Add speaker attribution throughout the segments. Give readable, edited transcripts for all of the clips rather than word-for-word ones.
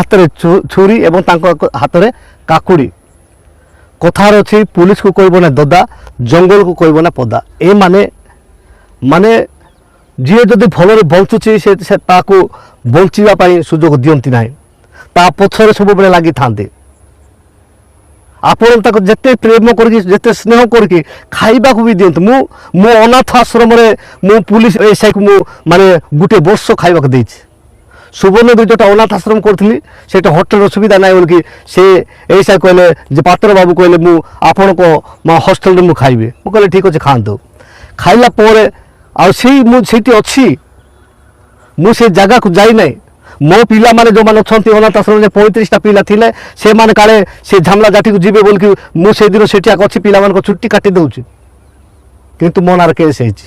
Speaker 1: ହାତରେ ଛୁରୀ ଏବଂ ତାଙ୍କ ହାତରେ କାକୁଡ଼ି। କଥାରେ ଅଛି ପୁଲିସକୁ କହିବ ନା ଦଦା, ଜଙ୍ଗଲକୁ କହିବ ନା ପଦା। ମାନେ ଯିଏ ଯଦି ଭଲରେ ବଞ୍ଚୁଛି ସେ ତାକୁ ବଞ୍ଚିବା ପାଇଁ ସୁଯୋଗ ଦିଅନ୍ତି ନାହିଁ, ତା ପଛରେ ସବୁବେଳେ ଲାଗିଥାନ୍ତି। ଆପଣ ତାକୁ ଯେତେ ପ୍ରେମ କରିକି ଯେତେ ସ୍ନେହ କରିକି ଖାଇବାକୁ ବି ଦିଅନ୍ତୁ। ମୁଁ ଅନାଥ ଆଶ୍ରମରେ ମୁଁ ପୁଲିସ ଏସ୍ଆଇକୁ ମୁଁ ମାନେ ଗୋଟେ ବର୍ଷ ଖାଇବାକୁ ଦେଇଛି। ସୁବର୍ଣ୍ଣଗିରି ଯେଉଁଟା ଅନାଥ ଆଶ୍ରମ କରିଥିଲି ସେଇଟା ହୋଟେଲର ସୁବିଧା ନାହିଁ ବୋଲିକି ସେ ଏସ୍ଆଇ କହିଲେ ଯେ ପାତ୍ର ବାବୁ କହିଲେ ମୁଁ ଆପଣଙ୍କ ହଷ୍ଟେଲରେ ମୁଁ ଖାଇବି। ମୁଁ କହିଲି ଠିକ୍ ଅଛି ଖାଆନ୍ତୁ। ଖାଇଲା ପରେ ଆଉ ମୁଁ ସେଇଠି ଅଛି, ମୁଁ ସେ ଜାଗାକୁ ଯାଇନାହିଁ। ମୋ ପିଲାମାନେ ଯେଉଁମାନେ ଅଛନ୍ତି ଅନାଥ ଆଶ୍ରମରେ 35ଟା ପିଲା ଥିଲେ, ସେମାନେ କାଳେ ସେ ଝାମଲା ଜାଠିକୁ ଯିବେ ବୋଲିକି ମୁଁ ସେଦିନ ସେଠି ଅଛି ପିଲାମାନଙ୍କ ଛୁଟି କାଟି ଦେଉଛି, କିନ୍ତୁ ମୋ ନାଁରେ କେସ୍ ହେଇଛି।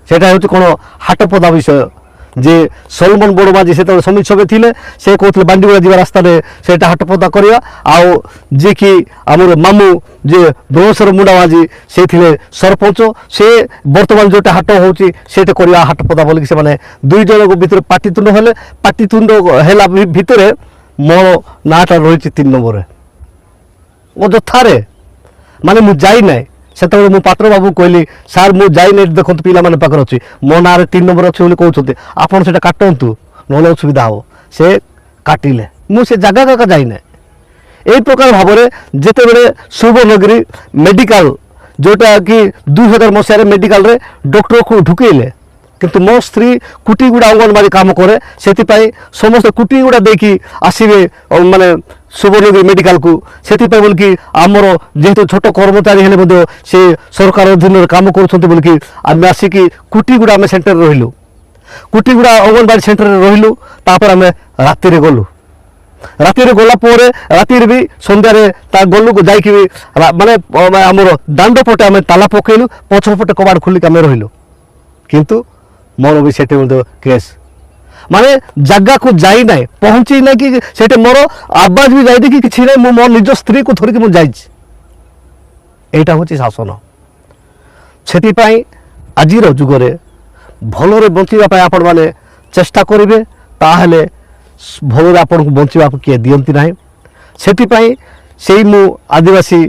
Speaker 1: ସେଇଟା ହେଉଛି କ'ଣ ହାଟପଦା ବିଷୟ। ଯେ ସଲମନ ବଡ଼ମାଝୀ ସେତେବେଳେ ସମିତି ସଭ୍ୟ ଥିଲେ, ସେ କହୁଥିଲେ ବାଣ୍ଡିଗୁଡ଼ା ଯିବା ରାସ୍ତାରେ ସେଇଟା ହାଟପଦା କରିବା। ଆଉ ଯିଏକି ଆମର ମାମୁଁ ଯେ ବ୍ରହ୍ମେଶ୍ୱର ମୁଣ୍ଡା ମାଝୀ ସେ ଥିଲେ ସରପଞ୍ଚ, ସେ ବର୍ତ୍ତମାନ ଯେଉଁଟା ହାଟ ହେଉଛି ସେଇଟା କରିବା ହାଟପଦା ବୋଲିକି ସେମାନେ ଦୁଇ ଜଣଙ୍କ ଭିତରେ ପାଟିତୁଣ୍ଡ ହେଲେ। ପାଟିତୁଣ୍ଡ ହେଲା ଭିତରେ ମୋ ନାଁଟା ରହିଛି 3 ନମ୍ବରରେ ଅଯଥାରେ। ମାନେ ମୁଁ ଯାଇନାହିଁ। ସେତେବେଳେ ମୁଁ ପାତ୍ର ବାବୁ କହିଲି ସାର୍ ମୁଁ ଯାଇନାହିଁ, ଦେଖନ୍ତୁ ପିଲାମାନେ ପାଖରେ ଅଛି, ମୋ ନାଁରେ 3 ନମ୍ବର ଅଛି ବୋଲି କହୁଛନ୍ତି, ଆପଣ ସେଇଟା କାଟନ୍ତୁ ନହେଲେ ଅସୁବିଧା ହେବ। ସେ କାଟିଲେ, ମୁଁ ସେ ଜାଗା ଯାଇନାହିଁ। এই প্রকার ভাবে যেতবে সুবর্ণগিরি মেডিকাল যেটাকি 2000 মশায় মেডিকাল ডক্টর ঢুকাইলে, কিন্তু মো স্ত্রী কুটিগুড়া অঙ্গনবাড়ি কাম করে, সেপাই সমস্ত কুটিগুড়া দেখি আসবে মানে সুবর্ণগিরি মেডিকাল কু। সেপাই বলিকি আমার যেহেতু ছোট কর্মচারী হলে সে সরকার অধীনের কাম করছেন বলিকি আমি আসিকি কুটিগুড়া আমি সেন্টারে রহিলু। কুটিগুড়া অঙ্গনবাড়ি সেন্টারে রহিলু। তারপর আমি রাত্রে গলু। রাতে গলা পরে রাতে বি সন্ধ্যারে তা গলু যাইকি মানে আমার দাণ্ড পটে আমি তালা পকাইলু, পছপটে কবাট খুলিকি আমি রহিলু। কিন্তু মোর বি সেটি কেস মানে জায়গাକୁ যাই নাই, পৌঁছি নাই কি সেটা মোর আবাজ বি যাই দেখি কিছু নাই। মো নিজ স্ত্রী কু ধরিকি মু যাইছি। এইটা হচ্ছে শাসন। সেপাই আজির যুগরে ভালরে বঞ্চিবা পাই আপন মানে চেষ্টা করিবে, তাহলে ভালরে আপনার বঞ্চা কিଏ দিଅନ୍ତି ନାହିଁ। ସେଥିପାଇଁ ସେଇ ମୁଁ ଆଦିବାସୀ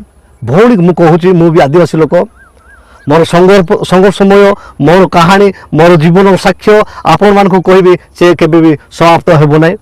Speaker 1: ଭଉଣୀ ମୁଁ କହୁଛି, ମୁଁ ବି ଆଦିବାସୀ ଲୋକ। ମୋର ସଂଘର୍ଷମୟ ମୋର କାହାଣୀ, ମୋର ଜୀବନର ସାକ୍ଷ୍ୟ ଆପଣମାନଙ୍କୁ କହିବି, ସେ କେବେ ବି ସମାପ୍ତ ହେବ ନାହିଁ।